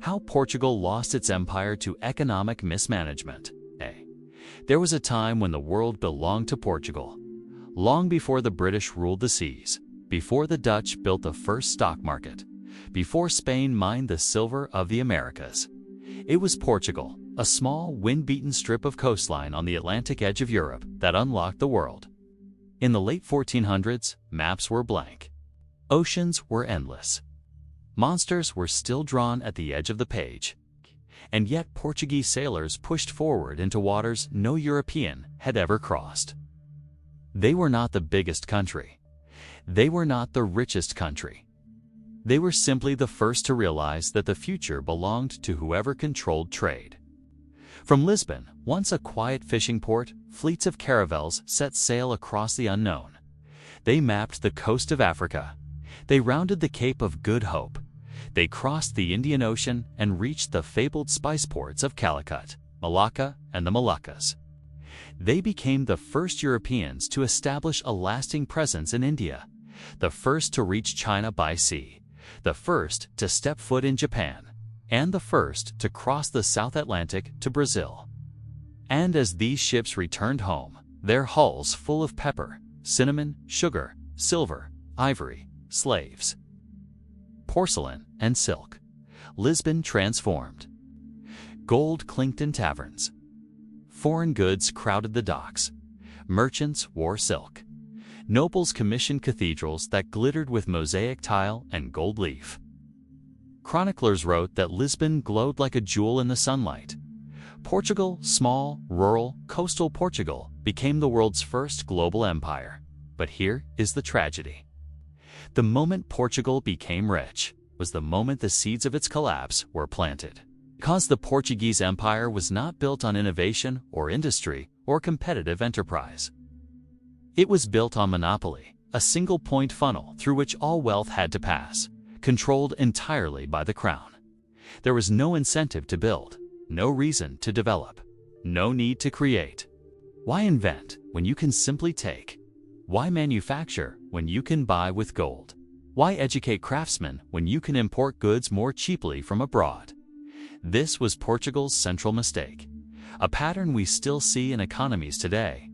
How Portugal lost its empire to economic mismanagement. There was a time when the world belonged to Portugal. Long before the British ruled the seas, before the Dutch built the first stock market, before Spain mined the silver of the Americas. It was Portugal, a small, wind-beaten strip of coastline on the Atlantic edge of Europe, that unlocked the world. In the late 1400s, maps were blank. Oceans were endless. Monsters were still drawn at the edge of the page. And yet Portuguese sailors pushed forward into waters no European had ever crossed. They were not the biggest country. They were not the richest country. They were simply the first to realize that the future belonged to whoever controlled trade. From Lisbon, once a quiet fishing port, fleets of caravels set sail across the unknown. They mapped the coast of Africa. They rounded the Cape of Good Hope. They crossed the Indian Ocean and reached the fabled spice ports of Calicut, Malacca, and the Moluccas. They became the first Europeans to establish a lasting presence in India, the first to reach China by sea, the first to step foot in Japan, and the first to cross the South Atlantic to Brazil. And as these ships returned home, their hulls full of pepper, cinnamon, sugar, silver, ivory, slaves, porcelain, and silk, Lisbon transformed. Gold clinked in taverns. Foreign goods crowded the docks. Merchants wore silk. Nobles commissioned cathedrals that glittered with mosaic tile and gold leaf. Chroniclers wrote that Lisbon glowed like a jewel in the sunlight. Portugal, small, rural, coastal Portugal, became the world's first global empire. But here is the tragedy. The moment Portugal became rich was the moment the seeds of its collapse were planted. Because the Portuguese Empire was not built on innovation or industry or competitive enterprise. It was built on monopoly, a single-point funnel through which all wealth had to pass, controlled entirely by the crown. There was no incentive to build, no reason to develop, no need to create. Why invent when you can simply take? Why manufacture when you can buy with gold? Why educate craftsmen when you can import goods more cheaply from abroad? This was Portugal's central mistake, a pattern we still see in economies today.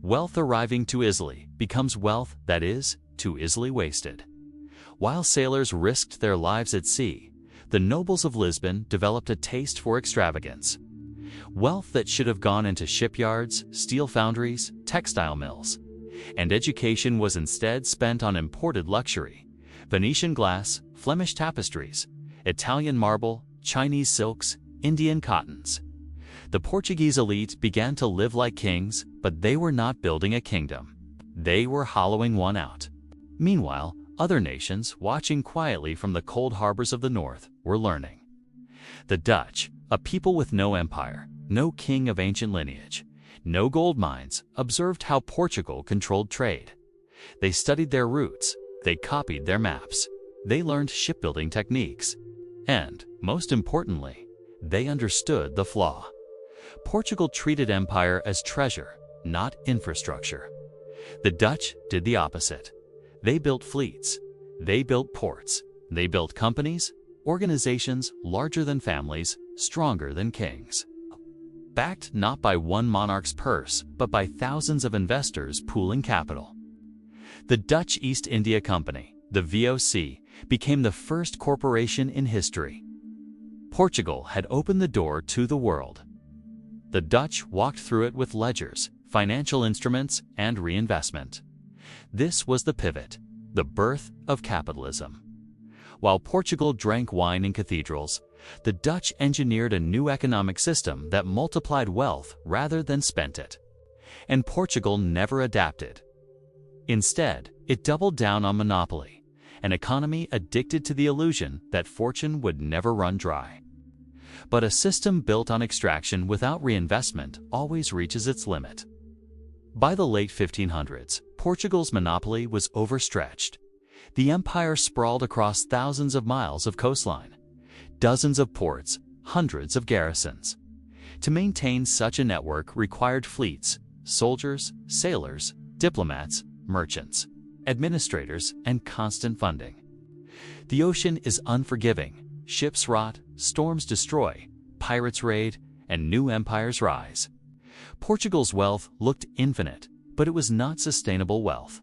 Wealth arriving too easily becomes wealth that is too easily wasted. While sailors risked their lives at sea, the nobles of Lisbon developed a taste for extravagance. Wealth that should have gone into shipyards, steel foundries, textile mills. And education was instead spent on imported luxury: Venetian glass, Flemish tapestries, Italian marble, Chinese silks, Indian cottons. The Portuguese elite began to live like kings, but they were not building a kingdom. They were hollowing one out. Meanwhile, other nations, watching quietly from the cold harbors of the north, were learning. The Dutch, a people with no empire, no king of ancient lineage, no gold mines, observed how Portugal controlled trade. They studied their routes, they copied their maps, they learned shipbuilding techniques, and, most importantly, they understood the flaw. Portugal treated empire as treasure, not infrastructure. The Dutch did the opposite. They built fleets, they built ports, they built companies, organizations larger than families, stronger than kings. Backed not by one monarch's purse, but by thousands of investors pooling capital. The Dutch East India Company, the VOC, became the first corporation in history. Portugal had opened the door to the world. The Dutch walked through it with ledgers, financial instruments, and reinvestment. This was the pivot, the birth of capitalism. While Portugal drank wine in cathedrals, the Dutch engineered a new economic system that multiplied wealth rather than spent it. And Portugal never adapted. Instead, it doubled down on monopoly, an economy addicted to the illusion that fortune would never run dry. But a system built on extraction without reinvestment always reaches its limit. By the late 1500s, Portugal's monopoly was overstretched. The empire sprawled across thousands of miles of coastline, dozens of ports, hundreds of garrisons. To maintain such a network required fleets, soldiers, sailors, diplomats, merchants, administrators, and constant funding. The ocean is unforgiving. Ships rot, storms destroy, pirates raid, and new empires rise. Portugal's wealth looked infinite, but it was not sustainable wealth.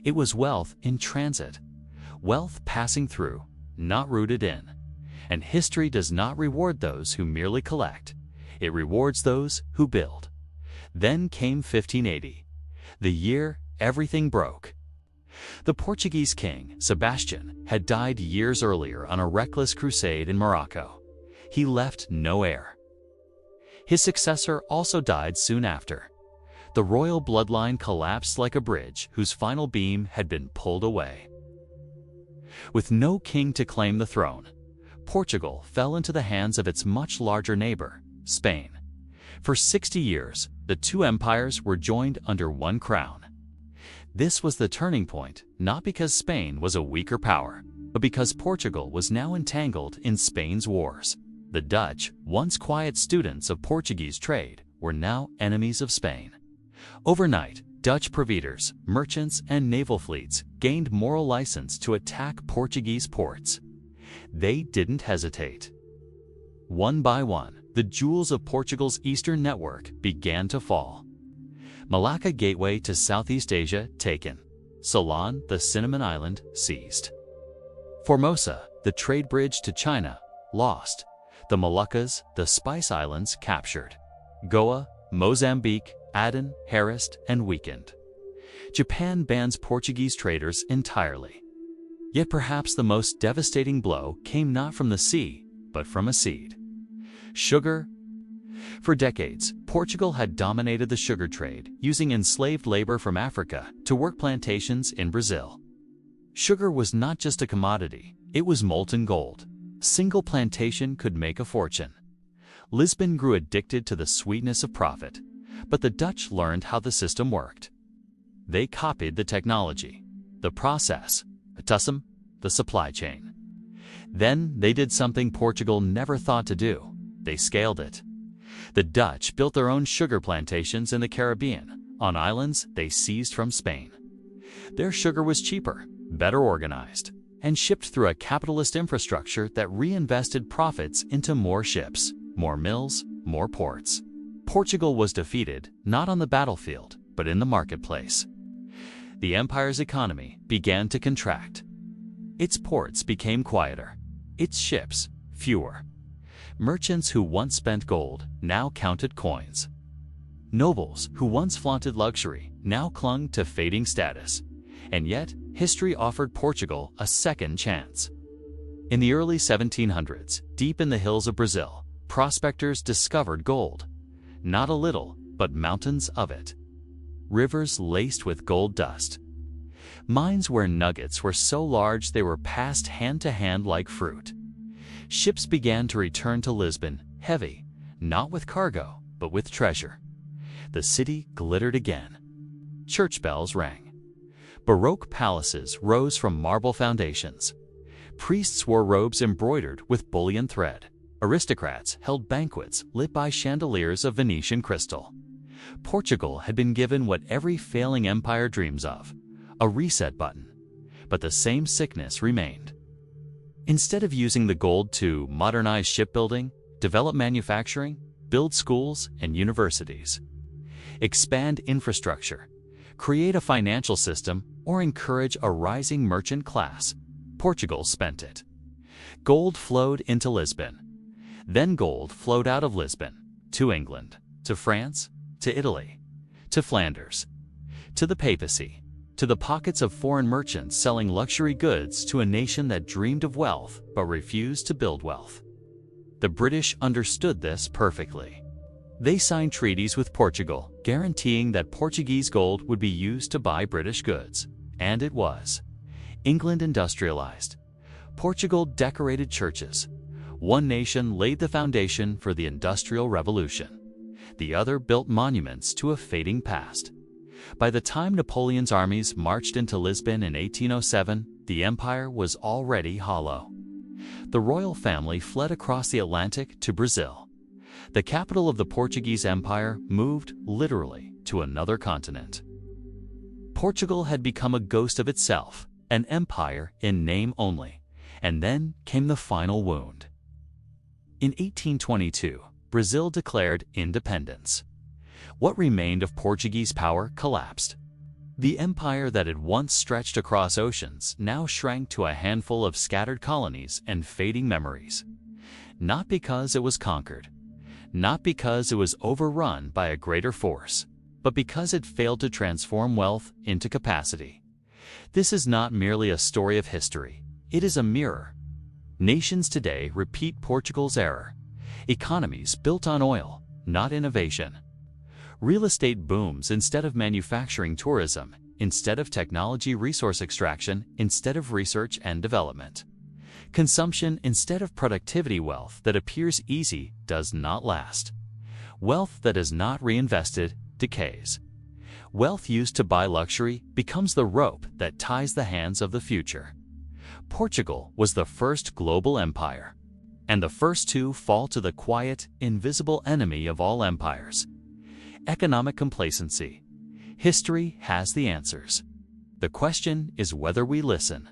It was wealth in transit, wealth passing through, not rooted in. And history does not reward those who merely collect. It rewards those who build. Then came 1580, the year everything broke. The Portuguese king, Sebastian, had died years earlier on a reckless crusade in Morocco. He left no heir. His successor also died soon after. The royal bloodline collapsed like a bridge whose final beam had been pulled away. With no king to claim the throne, Portugal fell into the hands of its much larger neighbor, Spain. For 60 years, the two empires were joined under one crown. This was the turning point, not because Spain was a weaker power, but because Portugal was now entangled in Spain's wars. The Dutch, once quiet students of Portuguese trade, were now enemies of Spain. Overnight, Dutch privateers, merchants, and naval fleets gained moral license to attack Portuguese ports. They didn't hesitate. One by one, the jewels of Portugal's eastern network began to fall. Malacca gateway to Southeast Asia taken. Ceylon, the cinnamon island, seized. Formosa, the trade bridge to China, lost. The Moluccas, the Spice Islands, captured. Goa, Mozambique, Aden, harassed and weakened. Japan bans Portuguese traders entirely. Yet perhaps the most devastating blow came not from the sea, but from a seed. Sugar. For decades, Portugal had dominated the sugar trade, using enslaved labor from Africa to work plantations in Brazil. Sugar was not just a commodity, it was molten gold. A single plantation could make a fortune. Lisbon grew addicted to the sweetness of profit, but the Dutch learned how the system worked. They copied the technology, the process, the supply chain. Then they did something Portugal never thought to do. They scaled it. The Dutch built their own sugar plantations in the Caribbean, on islands they seized from Spain. Their sugar was cheaper, better organized, and shipped through a capitalist infrastructure that reinvested profits into more ships, more mills, more ports. Portugal was defeated not on the battlefield, but in the marketplace. The empire's economy began to contract. Its ports became quieter, its ships fewer. Merchants who once spent gold now counted coins. Nobles who once flaunted luxury now clung to fading status. And yet, history offered Portugal a second chance. In the early 1700s, deep in the hills of Brazil, prospectors discovered gold. Not a little, but mountains of it. Rivers laced with gold dust. Mines where nuggets were so large they were passed hand to hand like fruit. Ships began to return to Lisbon, heavy, not with cargo, but with treasure. The city glittered again. Church bells rang. Baroque palaces rose from marble foundations. Priests wore robes embroidered with bullion thread. Aristocrats held banquets lit by chandeliers of Venetian crystal. Portugal had been given what every failing empire dreams of, a reset button. But the same sickness remained. Instead of using the gold to modernize shipbuilding, develop manufacturing, build schools and universities, expand infrastructure, create a financial system, or encourage a rising merchant class, Portugal spent it. Gold flowed into Lisbon. Then gold flowed out of Lisbon, to England, to France, to Italy, to Flanders, to the papacy, to the pockets of foreign merchants selling luxury goods to a nation that dreamed of wealth but refused to build wealth. The British understood this perfectly. They signed treaties with Portugal, guaranteeing that Portuguese gold would be used to buy British goods. And it was. England industrialized. Portugal decorated churches. One nation laid the foundation for the Industrial Revolution. The other built monuments to a fading past. By the time Napoleon's armies marched into Lisbon in 1807, the empire was already hollow. The royal family fled across the Atlantic to Brazil. The capital of the Portuguese Empire moved, literally, to another continent. Portugal had become a ghost of itself, an empire in name only. And then came the final wound. In 1822, Brazil declared independence. What remained of Portuguese power collapsed. The empire that had once stretched across oceans now shrank to a handful of scattered colonies and fading memories. Not because it was conquered, not because it was overrun by a greater force, but because it failed to transform wealth into capacity. This is not merely a story of history, it is a mirror. Nations today repeat Portugal's error. Economies built on oil, not innovation. Real estate booms instead of manufacturing tourism, instead of technology resource extraction, instead of research and development. Consumption instead of productivity. Wealth that appears easy does not last. Wealth that is not reinvested decays. Wealth used to buy luxury becomes the rope that ties the hands of the future. Portugal was the first global empire, and the first to fall to the quiet, invisible enemy of all empires: economic complacency. History has the answers. The question is whether we listen.